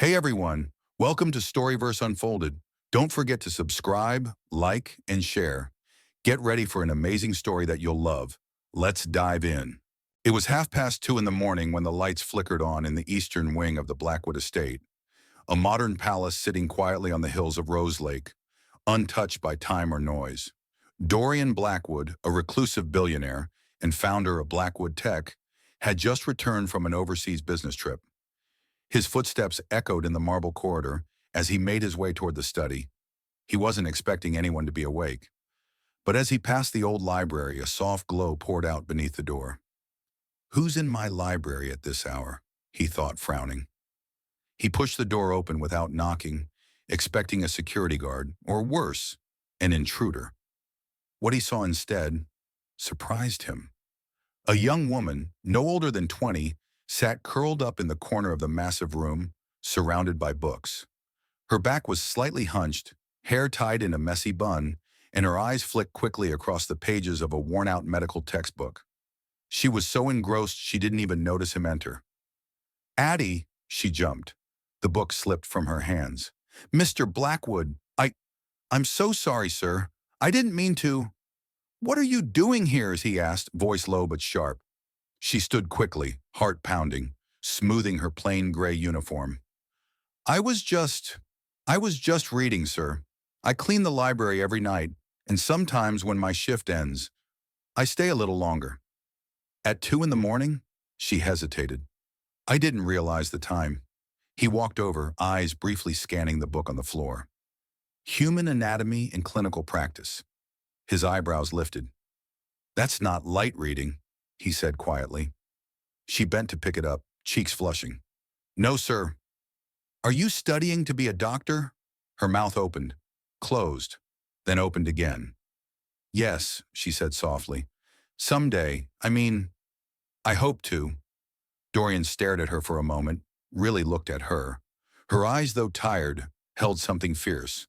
Hey everyone, welcome to Storyverse Unfolded. Don't forget to subscribe, like, and share. Get ready for an amazing story that you'll love. Let's dive in. It was 2:30 in the morning when the lights flickered on in the eastern wing of the Blackwood estate, a modern palace sitting quietly on the hills of Rose Lake, untouched by time or noise. Dorian Blackwood, a reclusive billionaire and founder of Blackwood Tech, had just returned from an overseas business trip. His footsteps echoed in the marble corridor as he made his way toward the study. He wasn't expecting anyone to be awake. But as he passed the old library, a soft glow poured out beneath the door. "Who's in my library at this hour?" he thought, frowning. He pushed the door open without knocking, expecting a security guard, or worse, an intruder. What he saw instead surprised him. A young woman, no older than 20, sat curled up in the corner of the massive room, surrounded by books. Her back was slightly hunched, hair tied in a messy bun, and her eyes flicked quickly across the pages of a worn-out medical textbook. She was so engrossed she didn't even notice him enter. "Addie," she jumped. The book slipped from her hands. "Mr. Blackwood, I'm so sorry, sir. I didn't mean to." "What are you doing here?" he asked, voice low but sharp. She stood quickly, heart pounding, smoothing her plain gray uniform. I was just reading, sir. I clean the library every night, and sometimes when my shift ends, I stay a little longer." "At 2 in the morning?" She hesitated. "I didn't realize the time." He walked over, eyes briefly scanning the book on the floor. "Human Anatomy and Clinical Practice." His eyebrows lifted. "That's not light reading," he said quietly. She bent to pick it up, cheeks flushing. "No, sir." "Are you studying to be a doctor?" Her mouth opened, closed, then opened again. "Yes," she said softly. "Someday, I hope to." Dorian stared at her for a moment, really looked at her. Her eyes, though tired, held something fierce.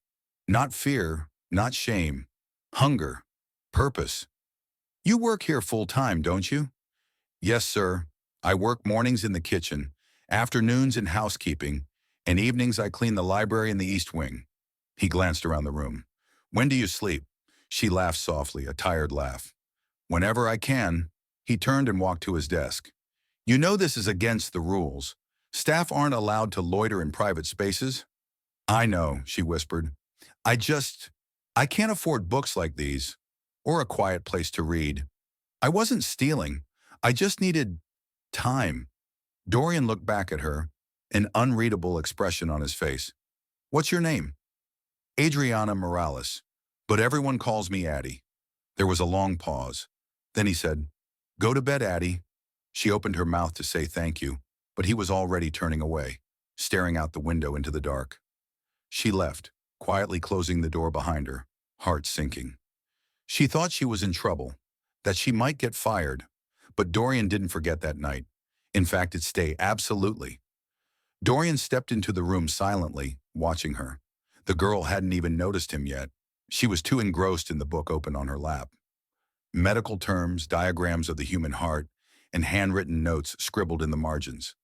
Not fear, not shame. Hunger. Purpose. "You work here full-time, don't you?" "Yes, sir. I work mornings in the kitchen, afternoons in housekeeping, and evenings I clean the library in the East Wing." He glanced around the room. "When do you sleep?" She laughed softly, a tired laugh. "Whenever I can." He turned and walked to his desk. "You know this is against the rules. Staff aren't allowed to loiter in private spaces." "I know," she whispered. I just, I can't afford books like these, or a quiet place to read. I wasn't stealing. I just needed time." Dorian looked back at her, an unreadable expression on his face. "What's your name?" "Adriana Morales, but everyone calls me Addie." There was a long pause. Then he said, "Go to bed, Addie." She opened her mouth to say thank you, but he was already turning away, staring out the window into the dark. She left, quietly closing the door behind her, heart sinking. She thought she was in trouble, that she might get fired, but Dorian didn't forget that night. In fact, it'd stay absolutely. Dorian stepped into the room silently, watching her. The girl hadn't even noticed him yet. She was too engrossed in the book open on her lap. Medical terms, diagrams of the human heart, and handwritten notes scribbled in the margins.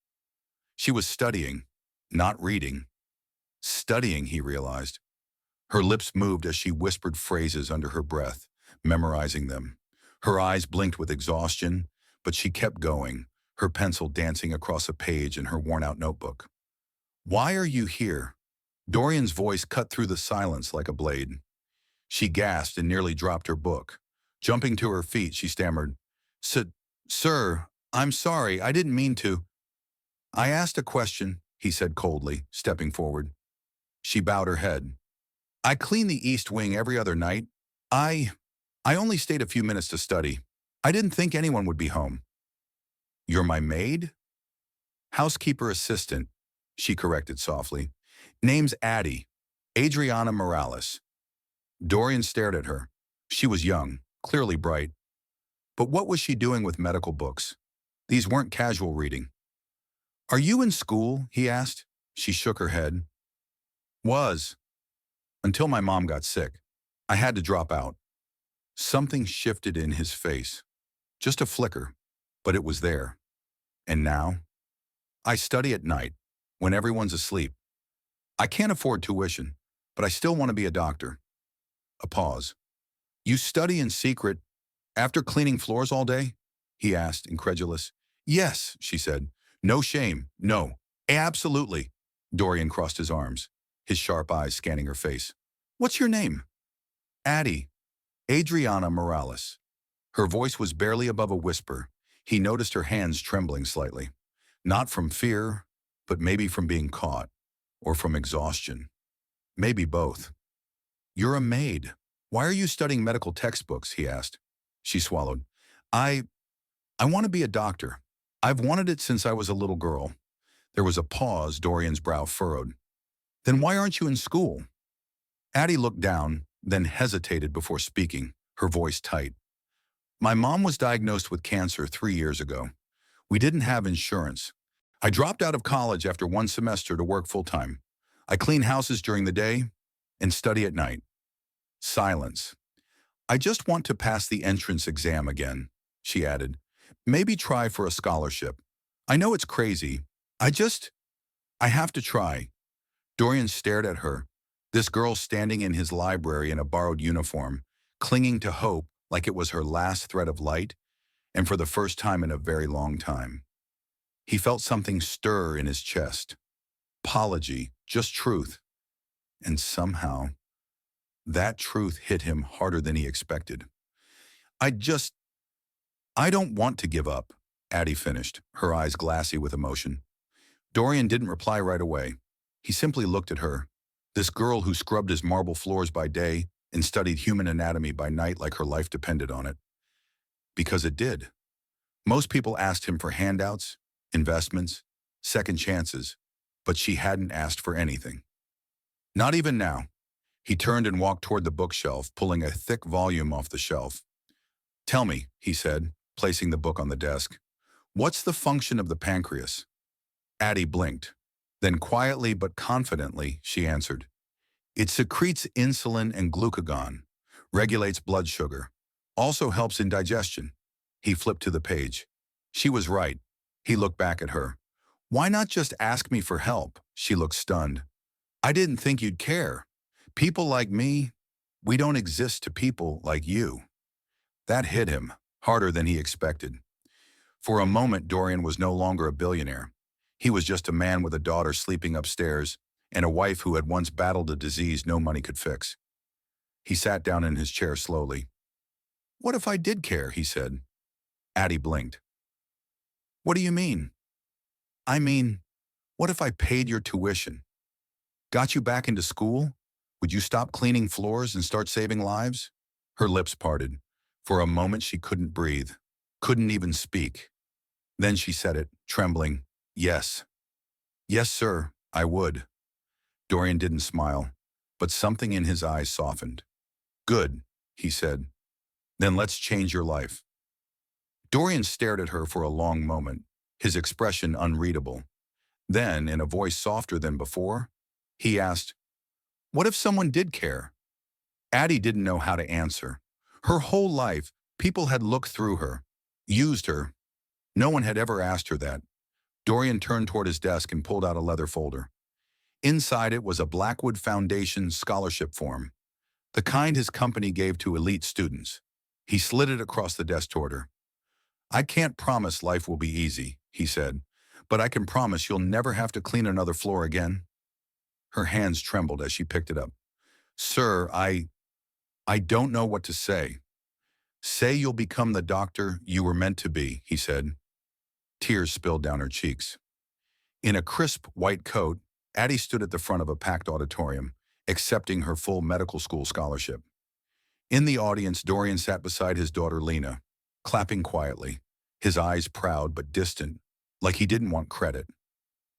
She was studying, not reading. Studying, he realized. Her lips moved as she whispered phrases under her breath, memorizing them. Her eyes blinked with exhaustion, but she kept going, her pencil dancing across a page in her worn-out notebook. "Why are you here?" Dorian's voice cut through the silence like a blade. She gasped and nearly dropped her book. Jumping to her feet, she stammered, Sir, I'm sorry, I didn't mean to." "I asked a question," he said coldly, stepping forward. She bowed her head. "I clean the East Wing every other night. I only stayed a few minutes to study. I didn't think anyone would be home." "You're my maid?" "Housekeeper assistant," she corrected softly. "Name's Addie. Adriana Morales." Dorian stared at her. She was young, clearly bright. But what was she doing with medical books? These weren't casual reading. "Are you in school?" he asked. She shook her head. "Was. Until my mom got sick. I had to drop out." Something shifted in his face. Just a flicker, but it was there. "And now?" "I study at night. when everyone's asleep. I can't afford tuition, but I still want to be a doctor. A pause. You study in secret after cleaning floors all day? He asked, incredulous. Yes, she said. No shame. No. Absolutely. Dorian crossed his arms, his sharp eyes scanning her face. What's your name? Addie. Adriana Morales. Her voice was barely above a whisper. He noticed her hands trembling slightly. Not from fear, but maybe from being caught, or from exhaustion. Maybe both. You're a maid. Why are you studying medical textbooks? He asked. She swallowed. I want to be a doctor. I've wanted it since I was a little girl. There was a pause, Dorian's brow furrowed. Then why aren't you in school? Addie looked down, then hesitated before speaking, her voice tight. My mom was diagnosed with cancer 3 years ago. We didn't have insurance. I dropped out of college after 1 semester to work full-time. I clean houses during the day and study at night. Silence. I just want to pass the entrance exam again, she added. Maybe try for a scholarship. I know it's crazy. I have to try. Dorian stared at her, this girl standing in his library in a borrowed uniform, clinging to hope like it was her last thread of light, and for the first time in a very long time. He felt something stir in his chest. Apology, just truth. And somehow, that truth hit him harder than he expected. I don't want to give up, Addie finished, her eyes glassy with emotion. Dorian didn't reply right away. He simply looked at her, this girl who scrubbed his marble floors by day and studied human anatomy by night like her life depended on it. Because it did. Most people asked him for handouts, investments, second chances, but she hadn't asked for anything. Not even now. He turned and walked toward the bookshelf, pulling a thick volume off the shelf. Tell me, he said, placing the book on the desk. What's the function of the pancreas? Addie blinked. Then quietly but confidently, she answered. It secretes insulin and glucagon, regulates blood sugar, also helps in digestion. He flipped to the page. She was right. He looked back at her. Why not just ask me for help? She looked stunned. I didn't think you'd care. People like me, we don't exist to people like you. That hit him, harder than he expected. For a moment, Dorian was no longer a billionaire. He was just a man with a daughter sleeping upstairs and a wife who had once battled a disease no money could fix. He sat down in his chair slowly. What if I did care, he said. Addie blinked. What do you mean? I mean, what if I paid your tuition? Got you back into school? Would you stop cleaning floors and start saving lives? Her lips parted. For a moment she couldn't breathe, couldn't even speak. Then she said it, trembling. Yes. Yes, sir, I would. Dorian didn't smile, but something in his eyes softened. Good, he said. Then let's change your life. Dorian stared at her for a long moment, his expression unreadable. Then, in a voice softer than before, he asked, what if someone did care? Addie didn't know how to answer. Her whole life, people had looked through her, used her. No one had ever asked her that. Dorian turned toward his desk and pulled out a leather folder. Inside it was a Blackwood Foundation scholarship form, the kind his company gave to elite students. He slid it across the desk toward her. I can't promise life will be easy, he said, but I can promise you'll never have to clean another floor again. Her hands trembled as she picked it up. Sir, I don't know what to say. Say you'll become the doctor you were meant to be, he said. Tears spilled down her cheeks. In a crisp white coat, Addie stood at the front of a packed auditorium, accepting her full medical school scholarship. In the audience, Dorian sat beside his daughter Lena, clapping quietly, his eyes proud but distant, like he didn't want credit.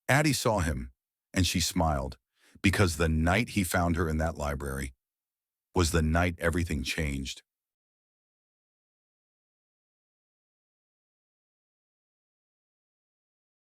Addie saw him, and she smiled, because the night he found her in that library was the night everything changed.